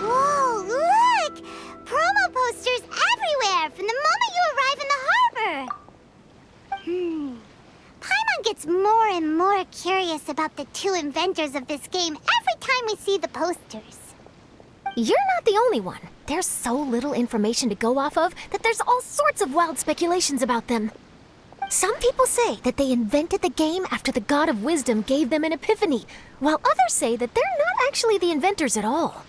Whoa, look! Promo posters everywhere from the moment you arrive in the harbor! Paimon gets more and more curious about the two inventors of this game every time we see the posters. You're not the only one. There's so little information to go off of that there's all sorts of wild speculations about them. Some people say that they invented the game after the God of Wisdom gave them an epiphany, while others say that they're not actually the inventors at all.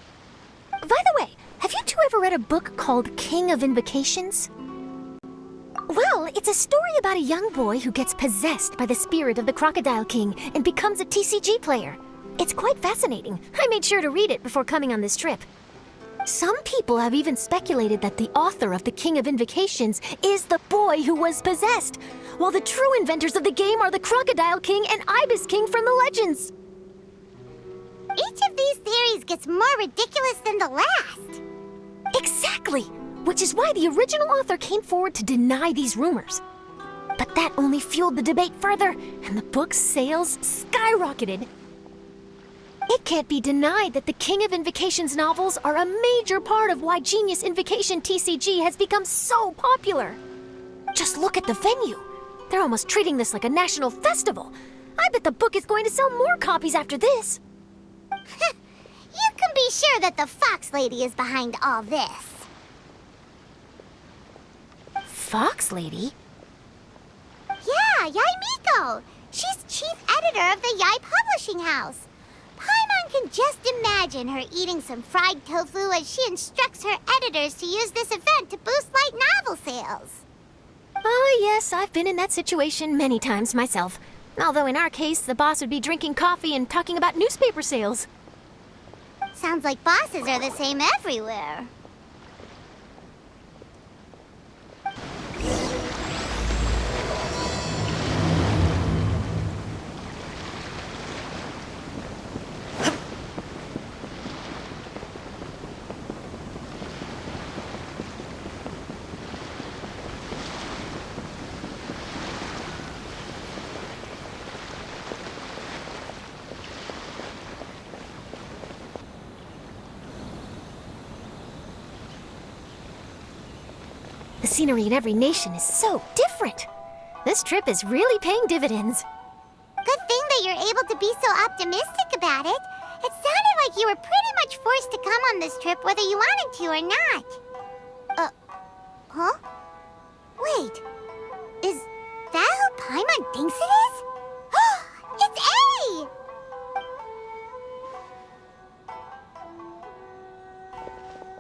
By the way, have you two ever read a book called King of Invocations? Well, it's a story about a young boy who gets possessed by the spirit of the Crocodile King and becomes a TCG player. It's quite fascinating. I made sure to read it before coming on this trip. Some people have even speculated that the author of the King of Invocations is the boy who was possessed, while the true inventors of the game are the Crocodile King and Ibis King from the legends. Each of these theories gets more ridiculous than the last. Exactly! Which is why the original author came forward to deny these rumors. But that only fueled the debate further, and the book's sales skyrocketed. It can't be denied that the King of Invocations novels are a major part of why Genius Invocation TCG has become so popular. Just look at the venue. They're almost treating this like a national festival. I bet the book is going to sell more copies after this. You can be sure that the Fox Lady is behind all this. Fox Lady? Yeah, Yai Miko. She's chief editor of the Yai Publishing House. Paimon can just imagine her eating some fried tofu as she instructs her editors to use this event to boost light novel sales. Oh yes, I've been in that situation many times myself. Although in our case, the boss would be drinking coffee and talking about newspaper sales. Sounds like bosses are the same everywhere. The scenery in every nation is so different. This trip is really paying dividends. Good thing that you're able to be so optimistic about it. It sounded like you were pretty much forced to come on this trip whether you wanted to or not. Huh? Wait. Is that who Paimon thinks it is? It's A!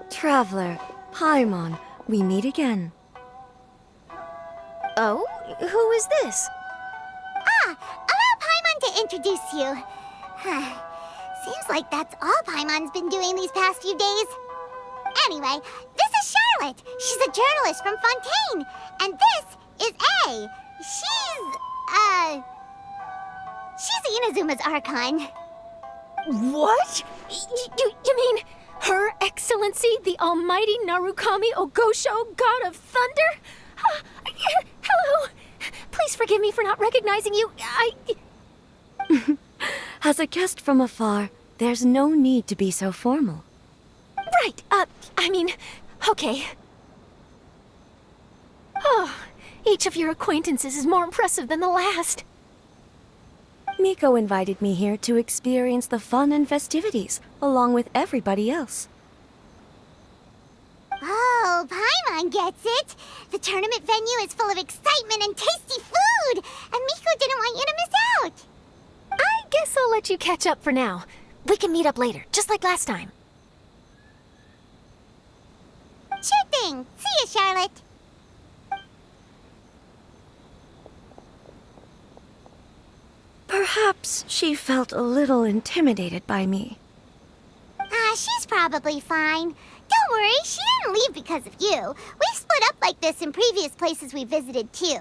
Traveler, Paimon, we meet again. Oh? Who is this? Allow Paimon to introduce you. Seems like that's all Paimon's been doing these past few days. Anyway, this is Charlotte. She's a journalist from Fontaine. And this is A. She's Inazuma's Archon. What? You mean Her Excellency, the Almighty Narukami Ogosho, God of Thunder? Hello. Please forgive me for not recognizing you. As a guest from afar, there's no need to be so formal. Right, okay. Oh, each of your acquaintances is more impressive than the last. Miko invited me here to experience the fun and festivities, along with everybody else. Oh, Paimon gets it. The tournament venue is full of excitement and tasty food, and Miko didn't want you to miss out. I guess I'll let you catch up for now. We can meet up later, just like last time. Sure thing. See you, Charlotte. Perhaps she felt a little intimidated by me. She's probably fine. Don't worry, she didn't leave because of you. We've split up like this in previous places we visited, too.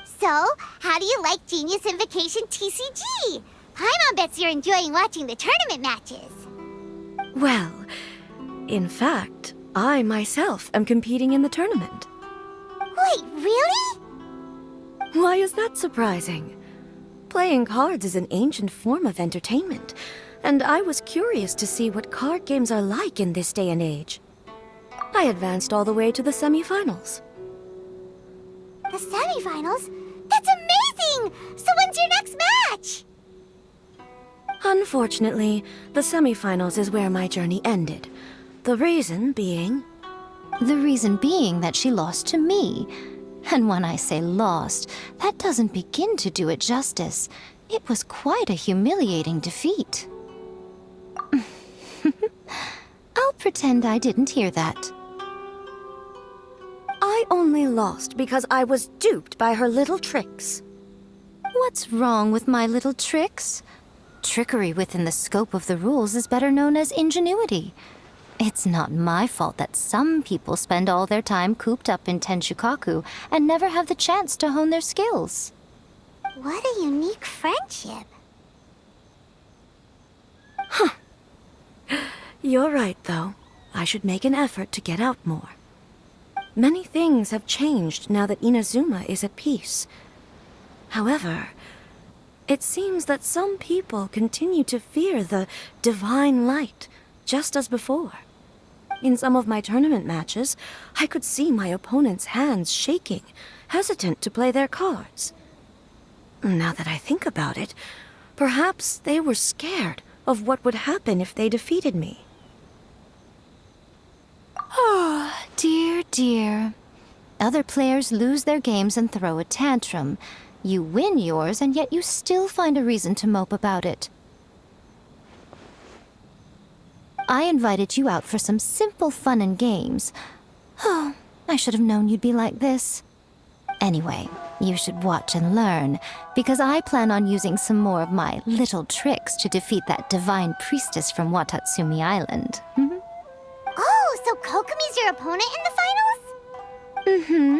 So, how do you like Genius Invocation TCG? Paimon bets you're enjoying watching the tournament matches. Well, in fact, I myself am competing in the tournament. Wait, really? Why is that surprising? Playing cards is an ancient form of entertainment, and I was curious to see what card games are like in this day and age. I advanced all the way to the semifinals. The semifinals? That's amazing! So when's your next match? Unfortunately, the semifinals is where my journey ended. The reason being... The reason being that she lost to me. And when I say lost, that doesn't begin to do it justice. It was quite a humiliating defeat. I'll pretend I didn't hear that. I only lost because I was duped by her little tricks. What's wrong with my little tricks? Trickery within the scope of the rules is better known as ingenuity. It's not my fault that some people spend all their time cooped up in Tenshukaku and never have the chance to hone their skills. What a unique friendship. You're right, though. I should make an effort to get out more. Many things have changed now that Inazuma is at peace. However, it seems that some people continue to fear the divine light, just as before. In some of my tournament matches, I could see my opponent's hands shaking, hesitant to play their cards. Now that I think about it, perhaps they were scared of what would happen if they defeated me. Oh, dear, dear. Other players lose their games and throw a tantrum. You win yours, and yet you still find a reason to mope about it. I invited you out for some simple fun and games. Oh, I should have known you'd be like this. Anyway, you should watch and learn, because I plan on using some more of my little tricks to defeat that divine priestess from Watatsumi Island. Oh, so Kokomi's your opponent in the finals? Mm-hmm.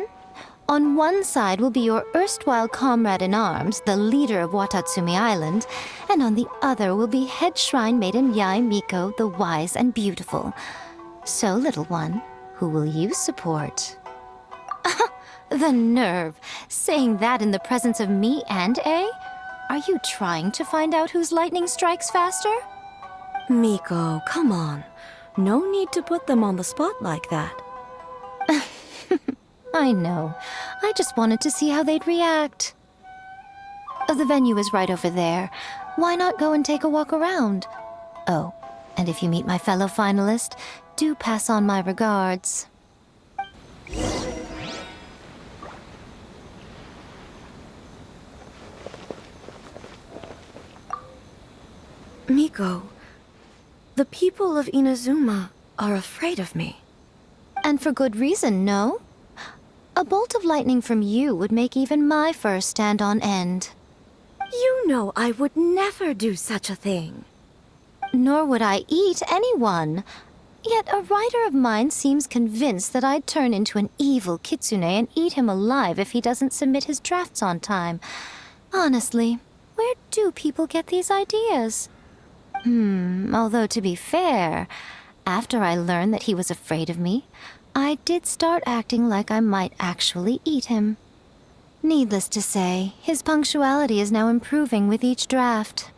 On one side will be your erstwhile comrade-in-arms, the leader of Watatsumi Island, and on the other will be head shrine maiden Yae Miko, the wise and beautiful. So, little one, who will you support? The nerve! Saying that in the presence of me and A? Are you trying to find out whose lightning strikes faster? Miko, come on. No need to put them on the spot like that. I know. I just wanted to see how they'd react. The venue is right over there. Why not go and take a walk around? Oh, and if you meet my fellow finalist, do pass on my regards. Miko, the people of Inazuma are afraid of me. And for good reason, no? A bolt of lightning from you would make even my fur stand on end. You know I would never do such a thing. Nor would I eat anyone. Yet a writer of mine seems convinced that I'd turn into an evil kitsune and eat him alive if he doesn't submit his drafts on time. Honestly, where do people get these ideas? Although to be fair, after I learned that he was afraid of me, I did start acting like I might actually eat him. Needless to say, his punctuality is now improving with each draft.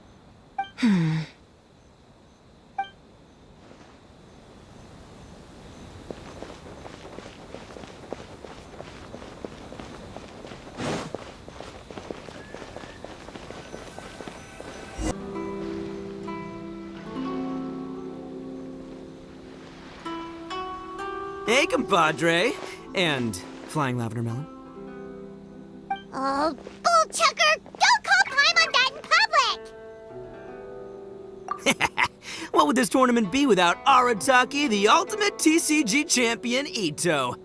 Hey, compadre! And Flying Lavender Melon. Oh, bull chucker! Don't call time on that in public! What would this tournament be without Arataki, the ultimate TCG champion, Ito?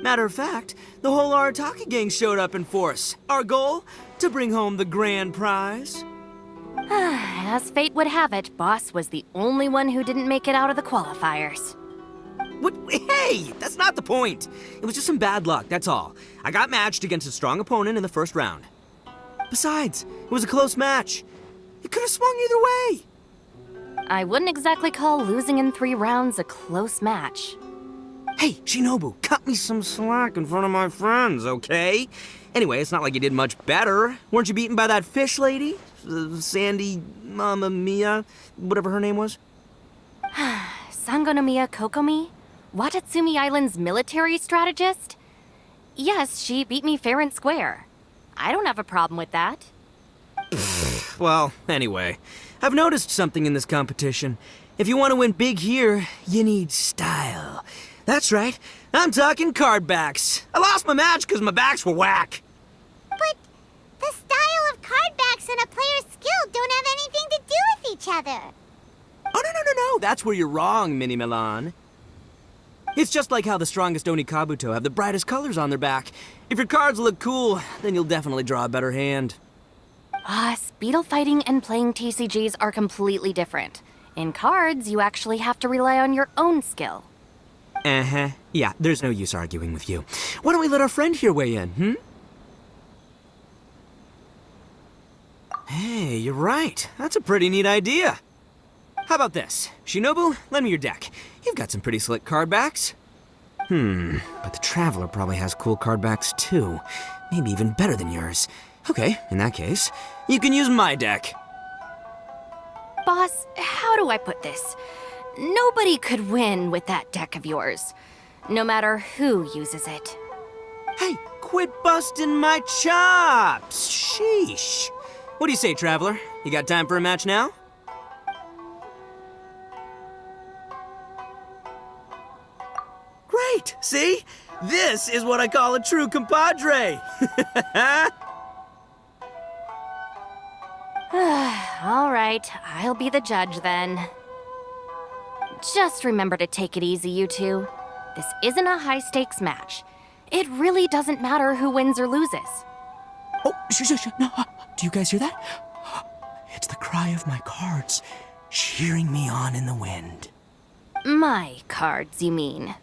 Matter of fact, the whole Arataki gang showed up in force. Our goal? To bring home the grand prize. As fate would have it, Boss was the only one who didn't make it out of the qualifiers. What? Hey, that's not the point. It was just some bad luck, that's all. I got matched against a strong opponent in the first round. Besides, it was a close match. It could have swung either way. I wouldn't exactly call losing in 3 rounds a close match. Hey, Shinobu, cut me some slack in front of my friends, okay? Anyway, it's not like you did much better. Weren't you beaten by that fish lady? Sandy Mamma Mia, whatever her name was? Sangonomiya Kokomi? Watatsumi Island's military strategist? Yes, she beat me fair and square. I don't have a problem with that. Well, anyway, I've noticed something in this competition. If you want to win big here, you need style. That's right, I'm talking card backs. I lost my match because my backs were whack. But the style of card backs and a player's skill don't have anything to do with each other. Oh, no, that's where you're wrong, Mini Milan. It's just like how the strongest Oni Kabuto have the brightest colors on their back. If your cards look cool, then you'll definitely draw a better hand. Beetle fighting and playing TCGs are completely different. In cards, you actually have to rely on your own skill. Uh-huh. Yeah, there's no use arguing with you. Why don't we let our friend here weigh in, Hey, you're right. That's a pretty neat idea. How about this? Shinobu, lend me your deck. You've got some pretty slick card backs. But the Traveler probably has cool card backs too. Maybe even better than yours. Okay, in that case, you can use my deck. Boss, how do I put this? Nobody could win with that deck of yours, no matter who uses it. Hey, quit busting my chops! Sheesh. What do you say, Traveler? You got time for a match now? Great! See? This is what I call a true compadre! All right, I'll be the judge then. Just remember to take it easy, you two. This isn't a high-stakes match. It really doesn't matter who wins or loses. Oh, shush. No, do you guys hear that? It's the cry of my cards, cheering me on in the wind. My cards, you mean?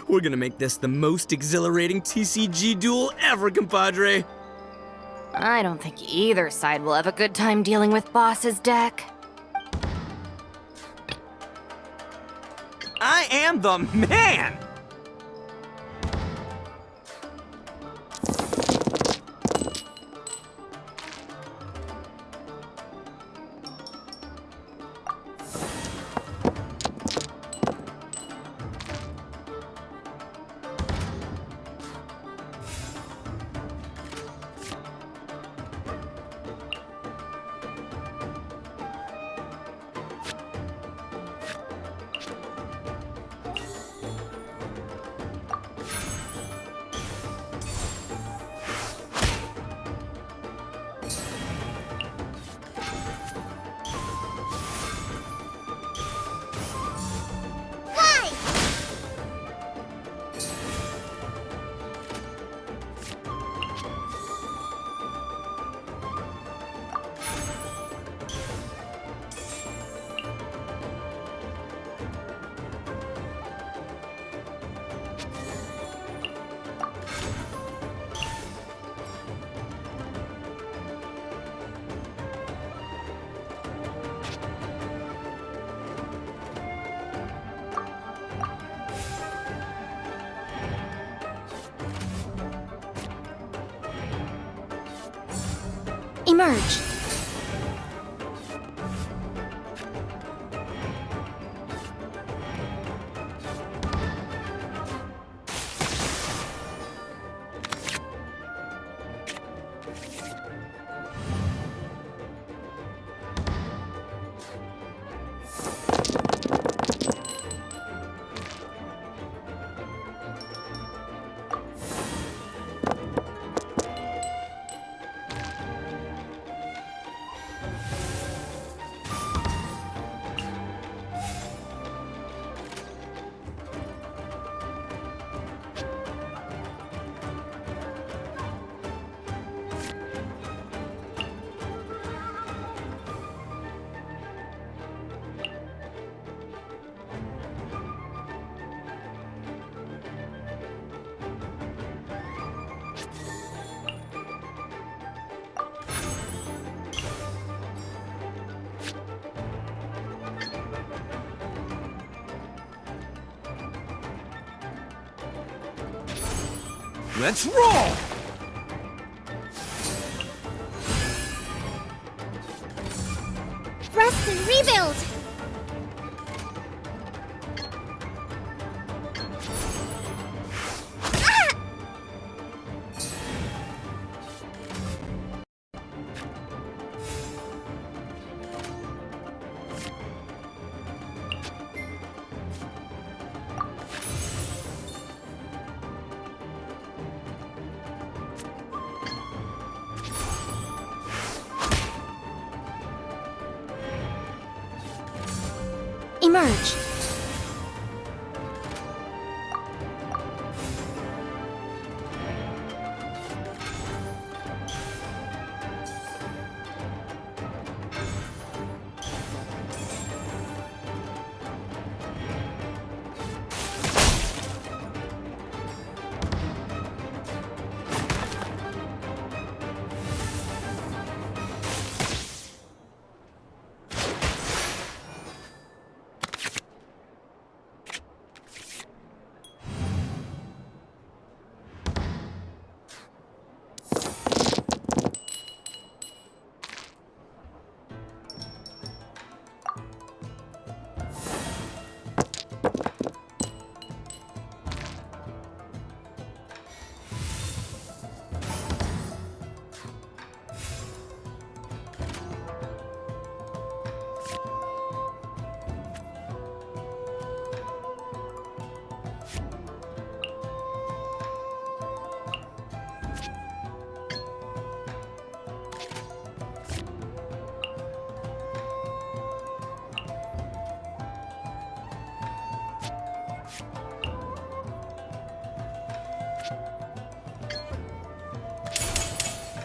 We're gonna make this the most exhilarating TCG duel ever, compadre. I don't think either side will have a good time dealing with Boss's deck. I am the man! Emerge. Let's roll! Rest and rebuild! Emerge.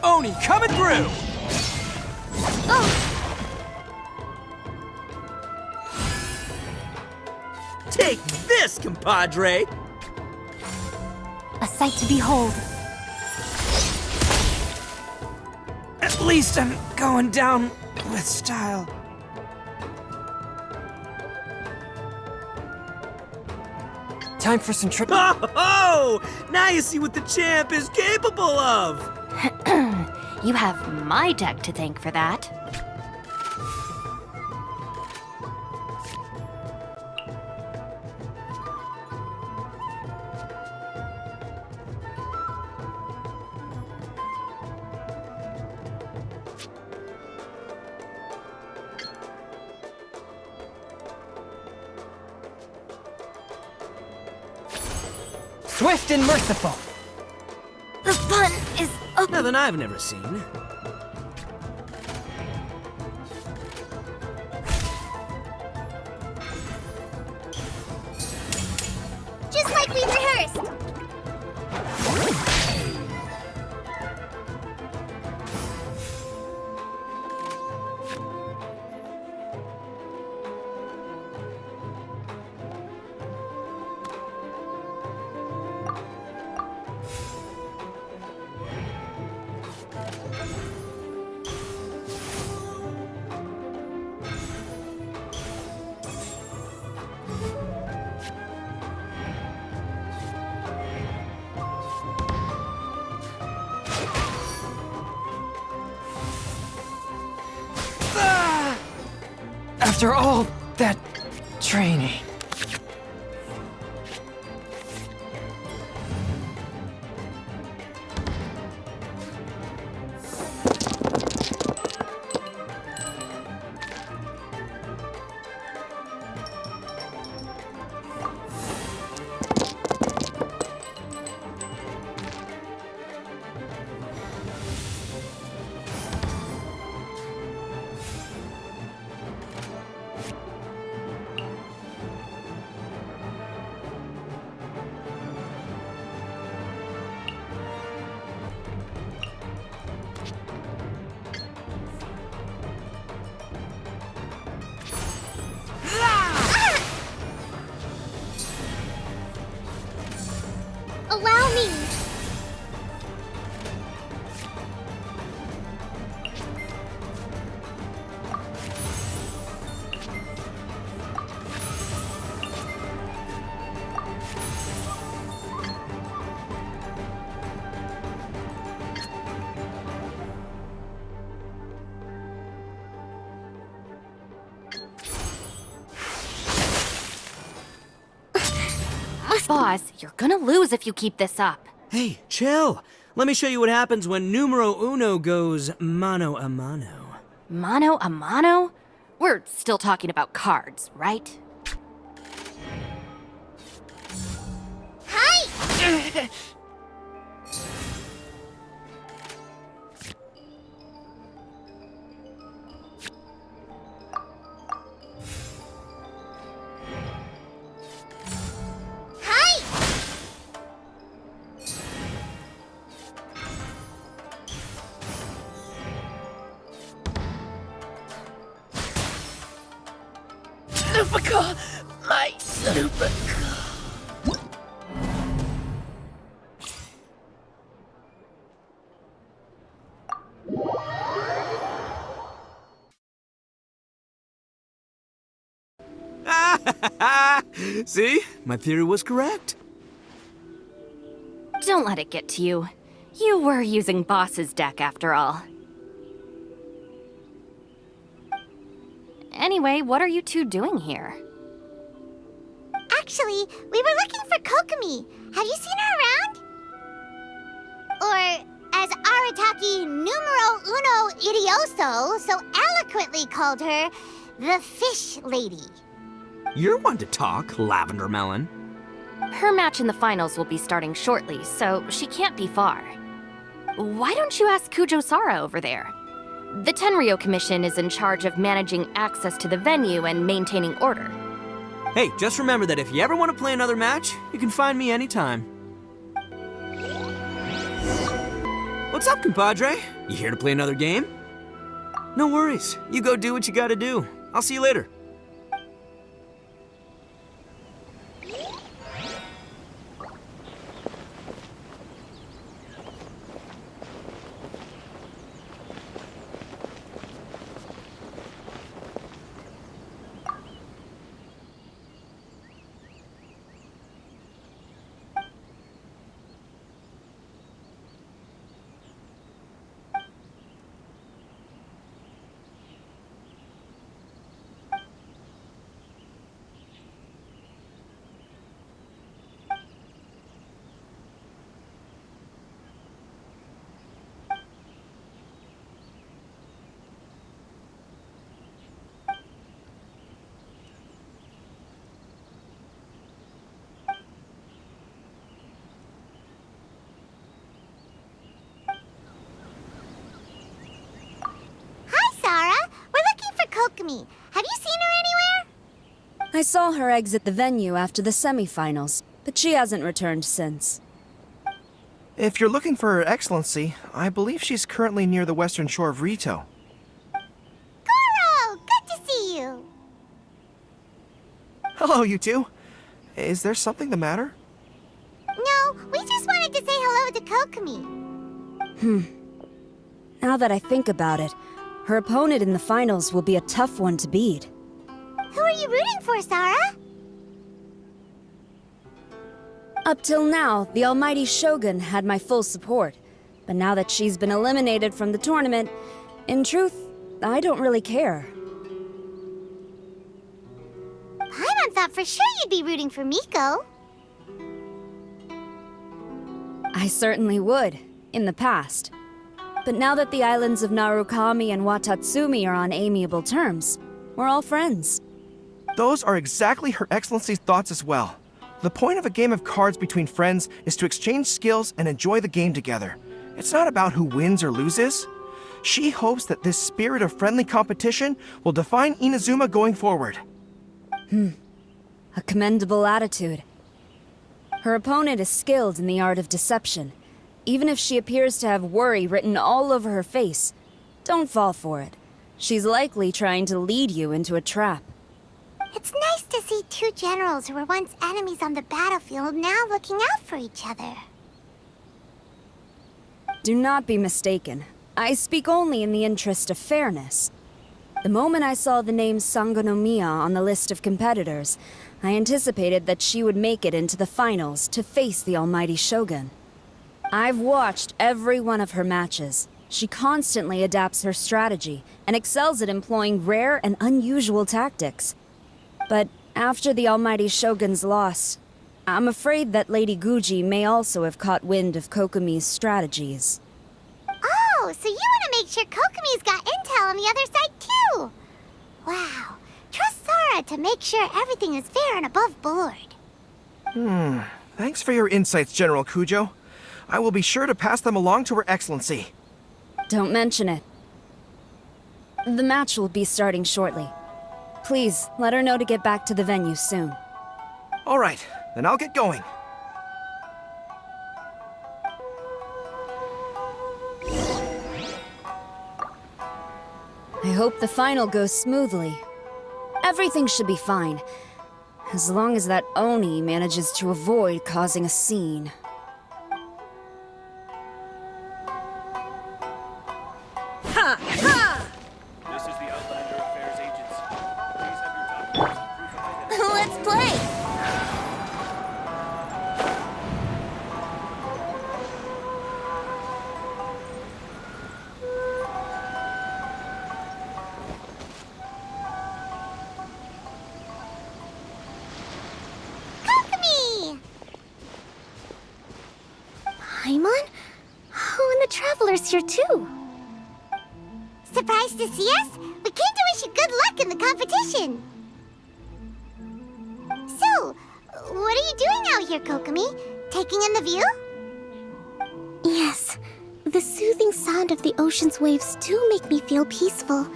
Oni coming through! Take this, compadre! A sight to behold. At least I'm going down with style. Time for some Oh! Now you see what the champ is capable of! You have my deck to thank for that. Swift and merciful. The fun is up. Nothing I've never seen. Just like we rehearsed! After all that training. Allow me! Boss, you're gonna lose if you keep this up. Hey, chill. Let me show you what happens when numero uno goes mano a mano. Mano a mano? We're still talking about cards, right? Hi! Hi! Lupica! My Lupica! See? My theory was correct. Don't let it get to you. You were using Boss's deck after all. Anyway, what are you two doing here? Actually, we were looking for Kokomi. Have you seen her around? Or, as Arataki numero uno idioso so eloquently called her, the Fish Lady. You're one to talk, Lavender Melon. Her match in the finals will be starting shortly, so she can't be far. Why don't you ask Kujo-Sara over there? The Tenryo Commission is in charge of managing access to the venue and maintaining order. Hey, just remember that if you ever want to play another match, you can find me anytime. What's up, compadre? You here to play another game? No worries. You go do what you gotta do. I'll see you later. Kokomi. Have you seen her anywhere? I saw her exit the venue after the semifinals, but she hasn't returned since. If you're looking for Her Excellency, I believe she's currently near the western shore of Rito. Goro! Good to see you! Hello, you two. Is there something the matter? No, we just wanted to say hello to Kokomi. Now that I think about it, her opponent in the finals will be a tough one to beat. Who are you rooting for, Sara? Up till now, the almighty Shogun had my full support. But now that she's been eliminated from the tournament, in truth, I don't really care. Paimon thought for sure you'd be rooting for Miko. I certainly would, in the past. But now that the islands of Narukami and Watatsumi are on amiable terms, we're all friends. Those are exactly Her Excellency's thoughts as well. The point of a game of cards between friends is to exchange skills and enjoy the game together. It's not about who wins or loses. She hopes that this spirit of friendly competition will define Inazuma going forward. A commendable attitude. Her opponent is skilled in the art of deception. Even if she appears to have worry written all over her face, don't fall for it. She's likely trying to lead you into a trap. It's nice to see two generals who were once enemies on the battlefield now looking out for each other. Do not be mistaken. I speak only in the interest of fairness. The moment I saw the name Sangonomiya on the list of competitors, I anticipated that she would make it into the finals to face the almighty Shogun. I've watched every one of her matches. She constantly adapts her strategy and excels at employing rare and unusual tactics. But after the almighty Shogun's loss, I'm afraid that Lady Guji may also have caught wind of Kokomi's strategies. Oh, so you want to make sure Kokomi's got intel on the other side too? Wow. Trust Sora to make sure everything is fair and above board. Thanks for your insights, General Kujo. I will be sure to pass them along to Her Excellency. Don't mention it. The match will be starting shortly. Please, let her know to get back to the venue soon. All right, then I'll get going. I hope the final goes smoothly. Everything should be fine, as long as that Oni manages to avoid causing a scene. This is the Outlander Affairs Agency. Please have your documents and proof of identity. Let's play! Kokomi! Paimon? Oh, and the Traveler's here too. Surprised to see us? We came to wish you good luck in the competition. So, what are you doing out here, Kokomi? Taking in the view? Yes, the soothing sound of the ocean's waves do make me feel peaceful.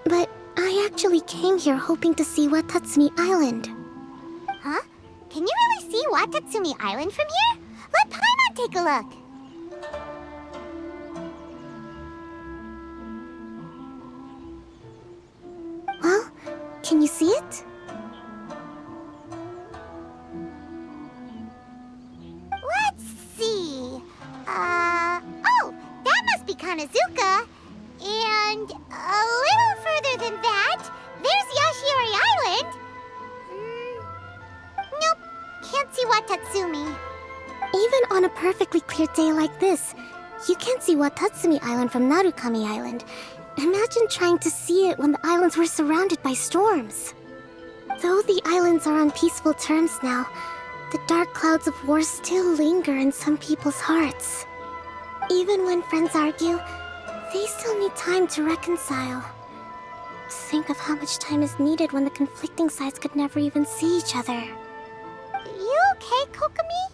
But I actually came here hoping to see Watatsumi Island. Huh? Can you really see Watatsumi Island from here? Let Paimon take a look. Well, can you see it? Let's see. Oh, that must be Kanazuka. And a little further than that, there's Yashiori Island. Nope, can't see Watatsumi. Even on a perfectly clear day like this, you can't see Watatsumi Island from Narukami Island. Imagine trying to see it when the islands were surrounded by storms. Though the islands are on peaceful terms now, the dark clouds of war still linger in some people's hearts. Even when friends argue, they still need time to reconcile. Think of how much time is needed when the conflicting sides could never even see each other. You okay, Kokomi?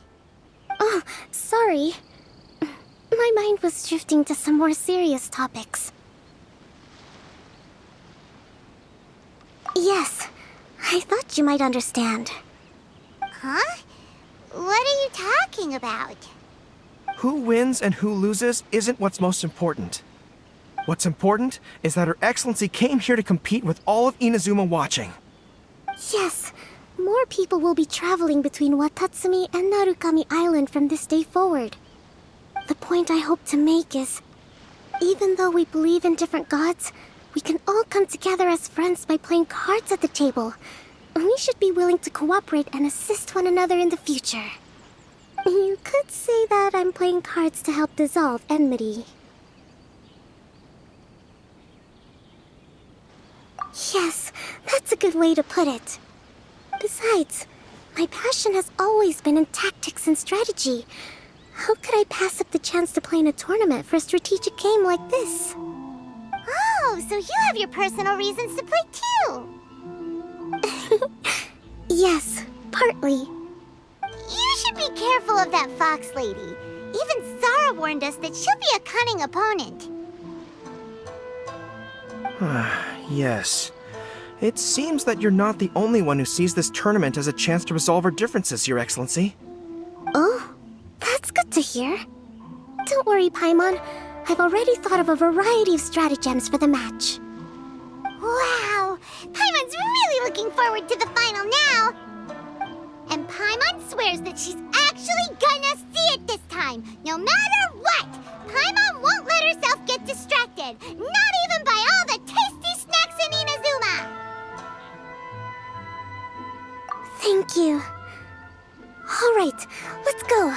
Oh, sorry. My mind was drifting to some more serious topics. Yes, I thought you might understand. Huh? What are you talking about? Who wins and who loses isn't what's most important. What's important is that Her Excellency came here to compete with all of Inazuma watching. Yes, more people will be traveling between Watatsumi and Narukami Island from this day forward. The point I hope to make is, even though we believe in different gods, we can all come together as friends by playing cards at the table. We should be willing to cooperate and assist one another in the future. You could say that I'm playing cards to help dissolve enmity. Yes, that's a good way to put it. Besides, my passion has always been in tactics and strategy. How could I pass up the chance to play in a tournament for a strategic game like this? Oh, so you have your personal reasons to play too. Yes, partly. You should be careful of that fox lady. Even Sara warned us that she'll be a cunning opponent. Yes. It seems that you're not the only one who sees this tournament as a chance to resolve our differences, Your Excellency. Oh, that's good to hear. Don't worry, Paimon. I've already thought of a variety of stratagems for the match. Wow! Paimon's really looking forward to the final now! And Paimon swears that she's actually gonna see it this time, no matter what! Paimon won't let herself get distracted, not even by all the tasty snacks in Inazuma! Thank you. All right, let's go.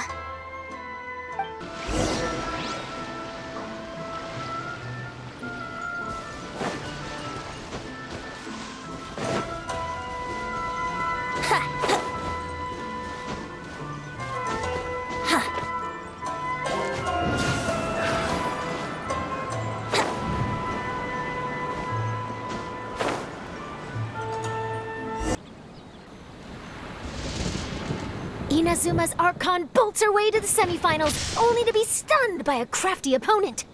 Inazuma's Archon bolts her way to the semifinals, only to be stunned by a crafty opponent.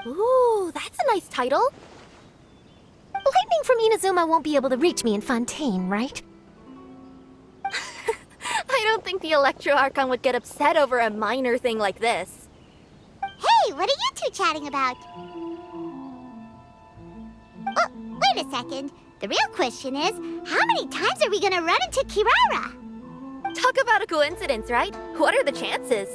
Ooh, that's a nice title. Lightning from Inazuma won't be able to reach me in Fontaine, right? I don't think the Electro Archon would get upset over a minor thing like this. Hey, what are you two chatting about? Oh, wait a second. The real question is, how many times are we gonna run into Kirara? Talk about a coincidence, right? What are the chances?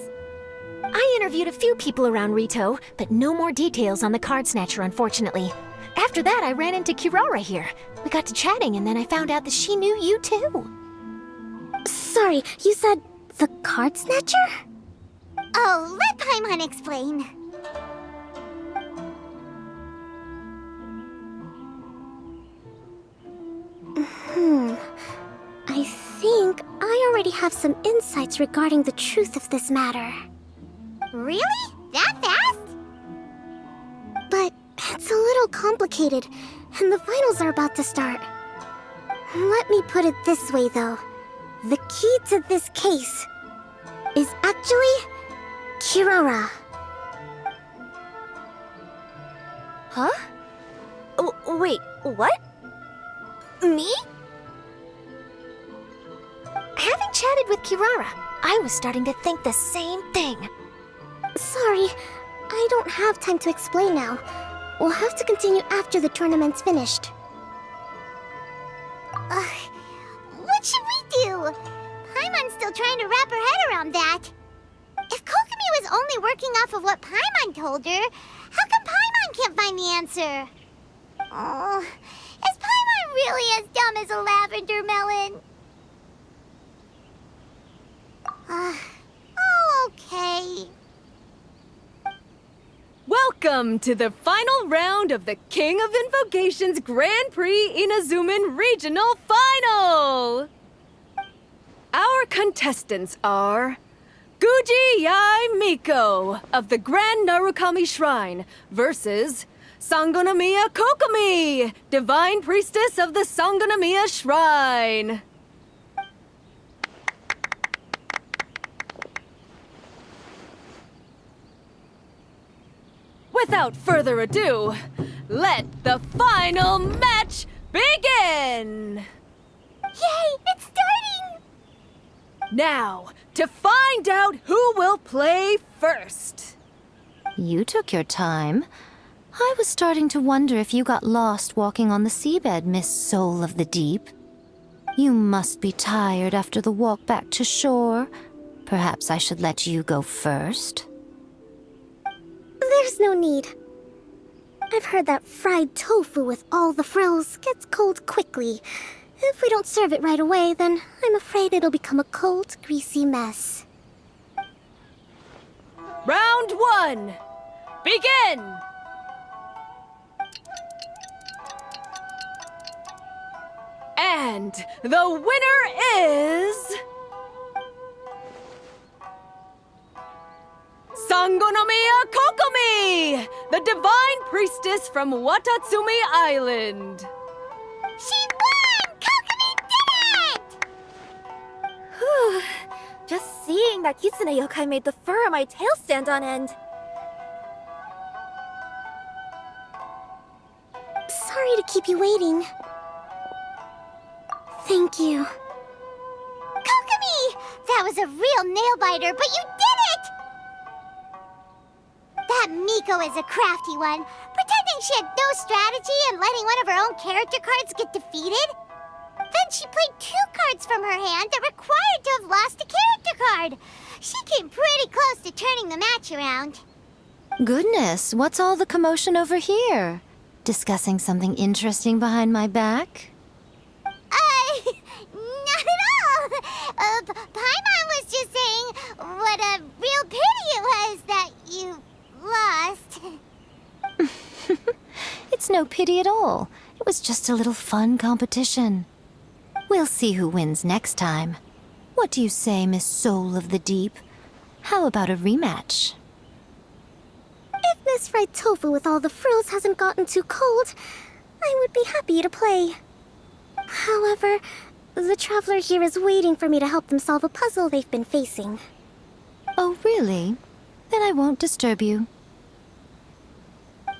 I interviewed a few people around Rito, but no more details on the Card Snatcher, unfortunately. After that, I ran into Kirara here. We got to chatting, and then I found out that she knew you too. Sorry, you said the Card Snatcher? Oh, let Paimon explain. I think I already have some insights regarding the truth of this matter. Really? That fast? But it's a little complicated, and the finals are about to start. Let me put it this way, though. The key to this case is actually Kirara. Huh? Wait, what? Me? Having chatted with Kirara, I was starting to think the same thing. Sorry, I don't have time to explain now. We'll have to continue after the tournament's finished. What should we do? Paimon's still trying to wrap her head around that. If Kokomi was only working off of what Paimon told her, how come Paimon can't find the answer? Oh, is Paimon really as dumb as a lavender melon? Okay. Welcome to the final round of the King of Invocations Grand Prix Inazuman Regional Final! Our contestants are Guji Yai Miko of the Grand Narukami Shrine versus Sangonomiya Kokomi, Divine Priestess of the Sangonomiya Shrine. Without further ado, let the final match begin! Yay, it's starting! Now, to find out who will play first. You took your time. I was starting to wonder if you got lost walking on the seabed, Miss Soul of the Deep. You must be tired after the walk back to shore. Perhaps I should let you go first. There's no need. I've heard that fried tofu with all the frills gets cold quickly. If we don't serve it right away, then I'm afraid it'll become a cold, greasy mess. Round one, begin! And the winner is... Sangonomiya Kokomi, the Divine Priestess from Watatsumi Island. She won! Kokomi did it! Whew. Just seeing that Kitsune yokai made the fur on my tail stand on end. Sorry to keep you waiting. Thank you. Kokomi! That was a real nail-biter, but you did it! That Miko is a crafty one, pretending she had no strategy and letting one of her own character cards get defeated. Then she played 2 cards from her hand that required to have lost a character card. She came pretty close to turning the match around. Goodness, what's all the commotion over here? Discussing something interesting behind my back? Not at all. Paimon was just saying what a real pity it was that you lost. It's no pity at all. It was just a little fun competition. We'll see who wins next time. What do you say, Miss Soul of the Deep? How about a rematch? If Miss Fried Tofu with all the frills hasn't gotten too cold, I would be happy to play. However, The traveler here is waiting for me to help them solve a puzzle they've been facing. Oh, really? Then I won't disturb you.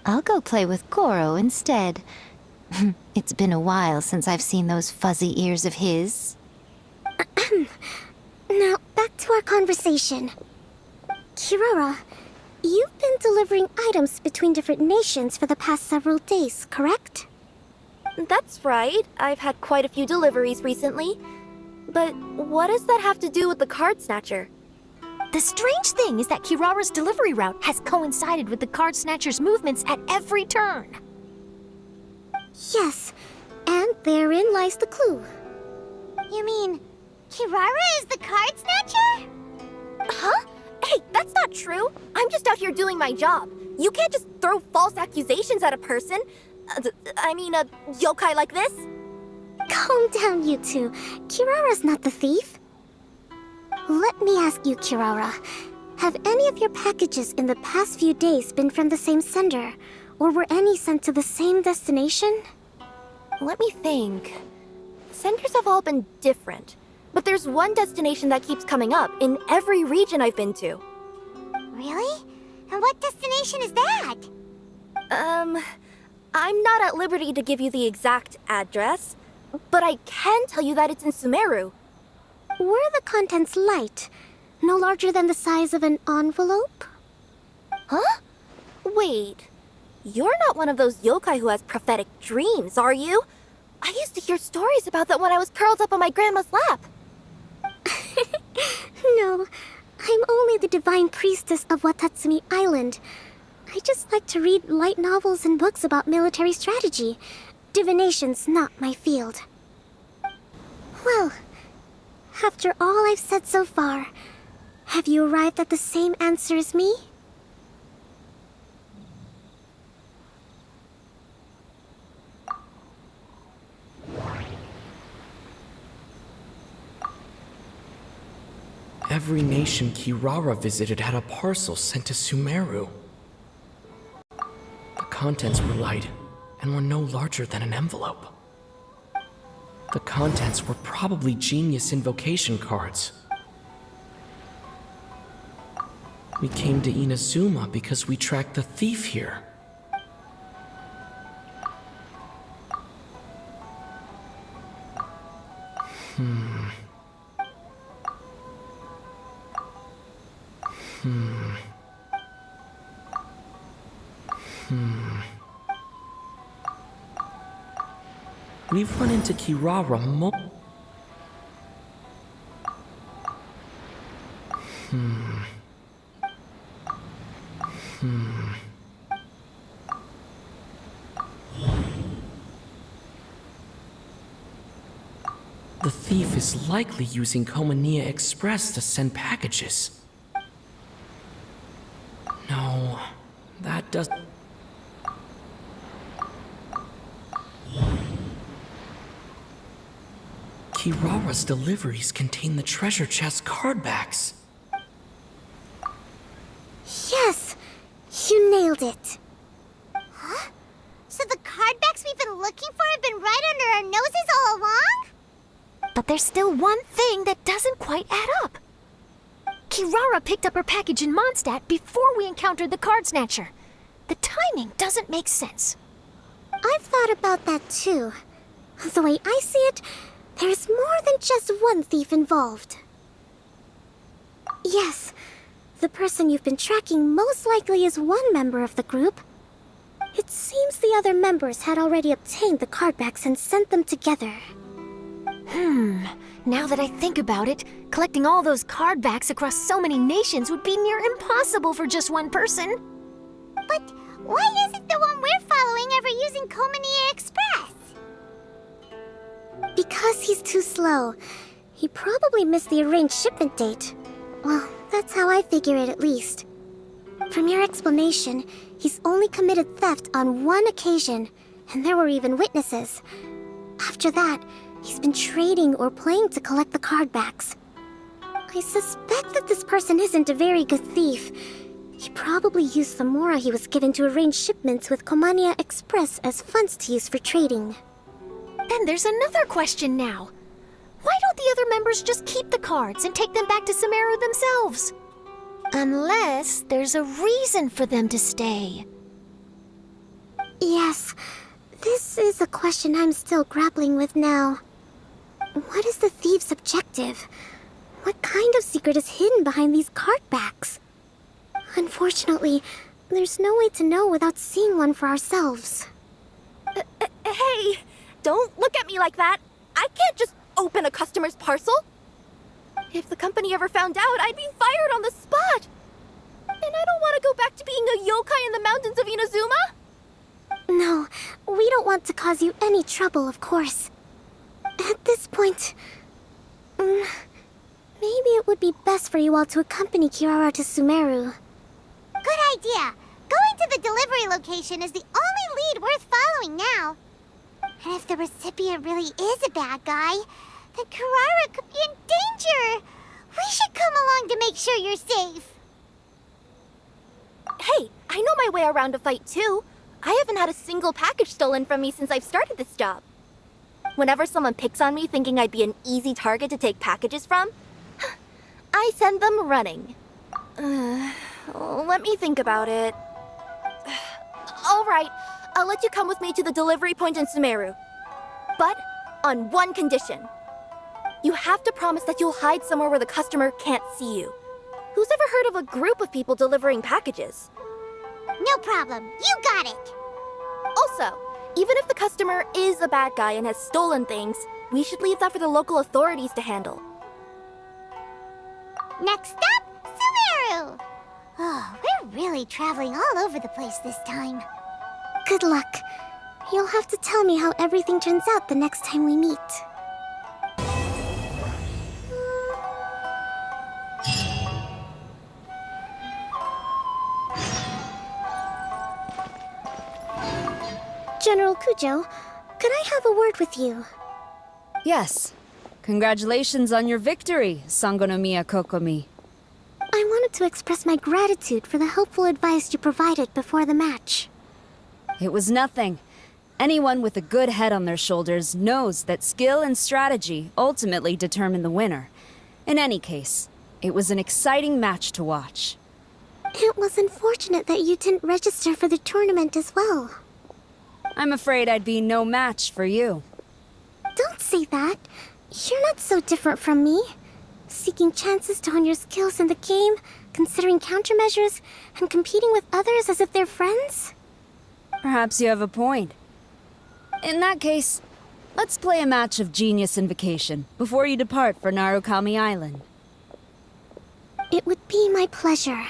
I'll go play with Goro instead. It's been a while since I've seen those fuzzy ears of his. Now, back to our conversation. Kirara, you've been delivering items between different nations for the past several days, correct? That's right. I've had quite a few deliveries recently. But what does that have to do with the Card Snatcher? The strange thing is that Kirara's delivery route has coincided with the Card Snatcher's movements at every turn. Yes, and therein lies the clue. You mean, Kirara is the Card Snatcher? Huh? Hey, that's not true. I'm just out here doing my job. You can't just throw false accusations at a person. I mean, a yokai like this. Calm down, you two. Kirara's not the thief. Let me ask you, Kirara. Have any of your packages in the past few days been from the same sender? Or were any sent to the same destination? Let me think. Senders have all been different. But there's one destination that keeps coming up in every region I've been to. Really? And what destination is that? I'm not at liberty to give you the exact address, but I can tell you that it's in Sumeru. Were the contents light? No larger than the size of an envelope? Huh? Wait. You're not one of those yokai who has prophetic dreams, are you? I used to hear stories about that when I was curled up on my grandma's lap. No, I'm only the divine priestess of Watatsumi Island. I just like to read light novels and books about military strategy. Divination's not my field. Well, after all I've said so far, have you arrived at the same answer as me? Every nation Kirara visited had a parcel sent to Sumeru. The contents were light and were no larger than an envelope. The contents were probably genius invocation cards. We came to Inazuma because we tracked the thief here. We've run into Kirara The thief is likely using Komania Express to send packages. No, that doesn't... Kirara's deliveries contain the treasure chest cardbacks. Yes! You nailed it. Huh? So the cardbacks we've been looking for have been right under our noses all along? But there's still one thing that doesn't quite add up. Kirara picked up her package in Mondstadt before we encountered the Card Snatcher. The timing doesn't make sense. I've thought about that too. The way I see it, there's more than just one thief involved. Yes, the person you've been tracking most likely is one member of the group. It seems the other members had already obtained the cardbacks and sent them together. Now that I think about it, collecting all those cardbacks across so many nations would be near impossible for just one person. But why isn't the one we're following ever using Komania Express? Because he's too slow. He probably missed the arranged shipment date. Well, that's how I figure it at least. From your explanation, he's only committed theft on one occasion, and there were even witnesses. After that, he's been trading or playing to collect the cardbacks. I suspect that this person isn't a very good thief. He probably used the mora he was given to arrange shipments with Komania Express as funds to use for trading. Then there's another question now. Why don't the other members just keep the cards and take them back to Sumeru themselves? Unless there's a reason for them to stay. Yes, this is a question I'm still grappling with now. What is the thief's objective? What kind of secret is hidden behind these card backs? Unfortunately, there's no way to know without seeing one for ourselves. Hey, don't look at me like that. I can't just open a customer's parcel. If the company ever found out, I'd be fired on the spot. And I don't want to go back to being a yokai in the mountains of Inazuma. No, we don't want to cause you any trouble, of course. At this point, maybe it would be best for you all to accompany Kirara to Sumeru. Good idea. Going to the delivery location is the only lead worth following now. And if the recipient really is a bad guy, then Kirara could be in danger. We should come along to make sure you're safe. Hey, I know my way around a fight too. I haven't had a single package stolen from me since I've started this job. Whenever someone picks on me thinking I'd be an easy target to take packages from, I send them running. Let me think about it. All right, I'll let you come with me to the delivery point in Sumeru. But on one condition. You have to promise that you'll hide somewhere where the customer can't see you. Who's ever heard of a group of people delivering packages? No problem. You got it. Also, even if the customer is a bad guy and has stolen things, we should leave that for the local authorities to handle. Next up, Sumeru! Oh, we're really traveling all over the place this time. Good luck. You'll have to tell me how everything turns out the next time we meet. General Kujo, could I have a word with you? Yes. Congratulations on your victory, Sangonomiya Kokomi. I wanted to express my gratitude for the helpful advice you provided before the match. It was nothing. Anyone with a good head on their shoulders knows that skill and strategy ultimately determine the winner. In any case, it was an exciting match to watch. It was unfortunate that you didn't register for the tournament as well. I'm afraid I'd be no match for you. Don't say that. You're not so different from me. Seeking chances to hone your skills in the game, considering countermeasures, and competing with others as if they're friends? Perhaps you have a point. In that case, let's play a match of Genius Invocation before you depart for Narukami Island. It would be my pleasure.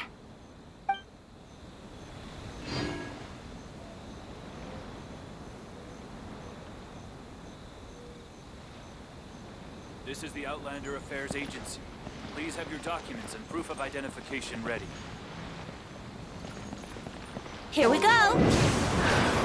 This is the Outlander Affairs Agency. Please have your documents and proof of identification ready. Here we go!